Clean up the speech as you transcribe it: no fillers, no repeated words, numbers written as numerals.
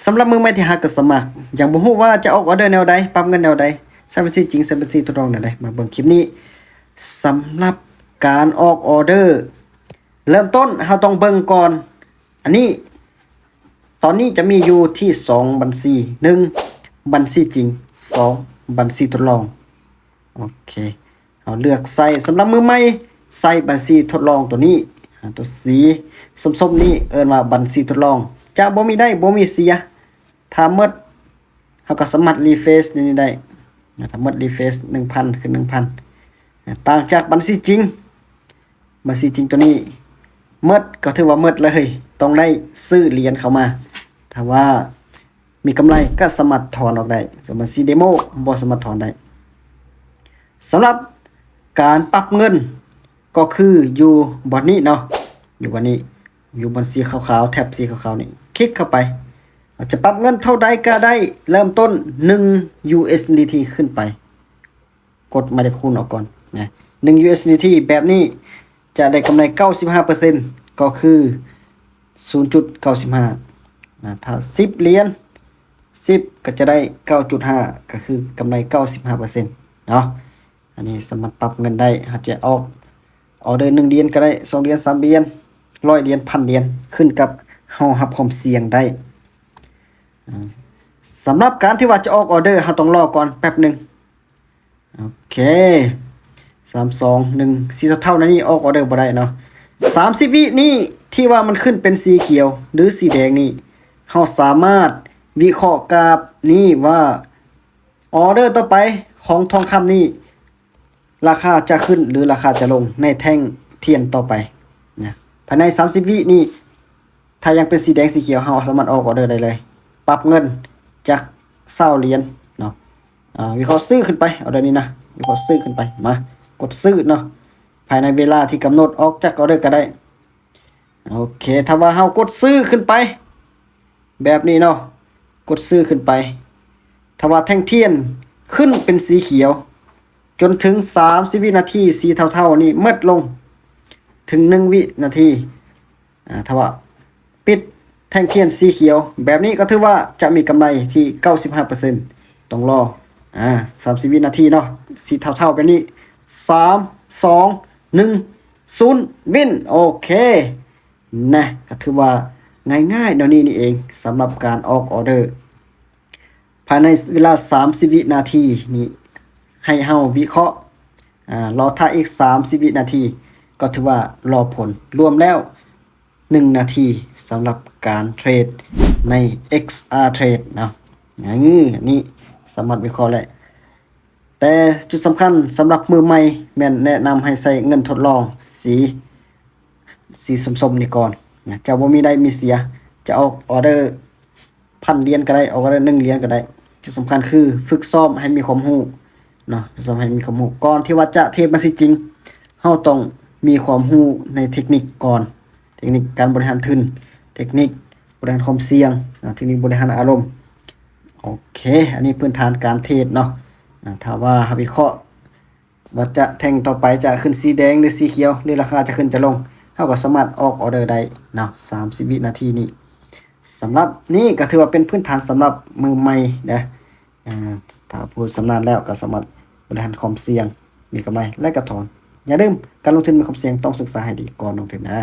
สำหรับมือใหม่ที่หากสมัครอย่างบ่ฮู้ว่าจะออกออเดอร์แนวใดปรับเงินแนวใดใช้บัญชีจริงใช้บัญชีทดลองแนวใดมาเบิ่งคลิปนี้สำหรับการออกออเดอร์เริ่มต้นเราต้องเบิ่งก่อนอันนี้ตอนนี้จะมีอยู่ที่2บัญชี1บัญชีจริง2บัญชีทดลองโอเคเอาเลือกใส่สำหรับมือใหม่ใส่บัญชีทดลองตัวนี้ตัวสีส้มๆนี้เอิ้นว่าบัญชีทดลองจะบ่มีได้บ่มีเสียถ้าหมดเฮาก็สามารถรีเฟรชนี่ได้ถ้าหมดรีเฟรช 1,000 คือ 1,000 ต่างจากบัญชีจริงตัวนี้หมดก็ถือว่าหมดเลยต้องได้ซื้อเหรียญเข้ามาถ้าว่ามีกำไรก็สามารถถอนออกได้ส่วนบัญชีเดโมบ่สามารถถอนได้สำหรับการปรับเงินก็คืออยู่บนนี้เนาะอยู่บนนี้อยู่บนสีขาวๆแท็บสีขาวๆนี่คลิกเข้าไปเราจะปรับเงินเท่าใดก็ได้เริ่มต้น1 USDT ขึ้นไปกดมาได้คูณออกก่อนนะ1 USDT แบบนี้จะได้กำไร 95% ก็คือ 0.95 ถ้า10เหรียญ10ก็จะได้ 9.5 ก็คือกำไร 95% เนาะอันนี้สามารถปรับเงินได้อาจจะออกออเดอร์1เหรียญก็ได้2เหรียญ3เหรียญ100เหรียญ1,000เหรียญขึ้นกับเฮารับความเสี่ยงได้สำหรับการที่ว่าจะออกออเดอร์เฮาต้องรอก่อนแป๊บนึงโอเค3 2 1สีเท่าๆนั้นนี่ออกออเดอร์บ่ได้เนาะ30วินี่ที่ว่ามันขึ้นเป็นสีเขียวหรือสีแดงนี่เฮาสามารถวิเคราะห์กราฟนี่ว่าออเดอร์ต่อไปของทองคำนี่ราคาจะขึ้นหรือราคาจะลงในแท่งเทียนต่อไปนะภายใน30วินี่ถ้ายังเป็นสีแดงสีเขียวเฮาสามารถออกออเดอร์ได้เลยปรับเงินจาก20เหรียญเนาะวิเคราะห์ซื้อขึ้นไปเอาเดี๋ยวนี้นะวิเคราะห์ซื้อขึ้นไปมากดซื้อเนาะภายในเวลาที่กำหนดออกจากออเดอร์ก็ได้โอเคถ้าว่าเฮากดซื้อขึ้นไปแบบนี้เนาะกดซื้อขึ้นไปถ้าว่าแท่งเทียนขึ้นเป็นสีเขียวจนถึง30วินาทีสีเท่าๆนี่มืดลงถึง1วินาทีถ้าว่าปิดแท่งเทียนสีเขียวแบบนี้ก็ถือว่าจะมีกำไรที่ 95% ต้องรอ30วินาทีเนาะสีเท่าๆแบบนี้3 2 1 0วินโอเคนะก็ถือว่าง่ายๆเดี๋ยวนี้นี่เองสำหรับการออกออเดอร์ภายในเวลา30วินาทีนี่ให้เฮาวิเคราะห์รอท่าอีก30วินาทีก็ถือว่ารอผลรวมแล้ว1นาทีสำหรับการเทรดใน XR Trade เนาะนี่สามารถวิเคราะห์ได้แต่จุดสำคัญสำหรับมือใหม่แม่นแนะนำให้ใส่เงินทดลองสีส้มๆนี่ก่อนจะบ่มีได้มีเสียจะออกออเดอร์1,000เหรียญก็ได้ออกออเดอร์1เหรียญก็ได้จุดสำคัญคือฝึกซ้อมให้มีความรู้เนาะซ้อมให้มีความรู้ก่อนที่ว่าจะเทรดมันสิจริงเฮาต้องมีความรู้ในเทคนิคก่อนเทคนิคการบริหารทุนเทคนิคบริหารความเสี่ยงเทคนิคบริหารอารมณ์โอเคอันนี้พื้นฐานการเทรดเนาะถ้าว่าวิเคราะห์ว่าจะแท่งต่อไปจะขึ้นสีแดงหรือสีเขียวหรือราคาจะขึ้นจะลงเฮาก็สามารถออกออเดอร์ได้เนาะ30วินาทีนี้สำหรับนี่ก็ถือว่าเป็นพื้นฐานสำหรับมือใหม่นะถ้าผู้ชำนาญแล้วก็สามารถบริหารความเสี่ยงมีกำไรและก็ถอนอย่าลืมการลงทุนมีความเสี่ยงต้องศึกษาให้ดีก่อนลงทุนนะ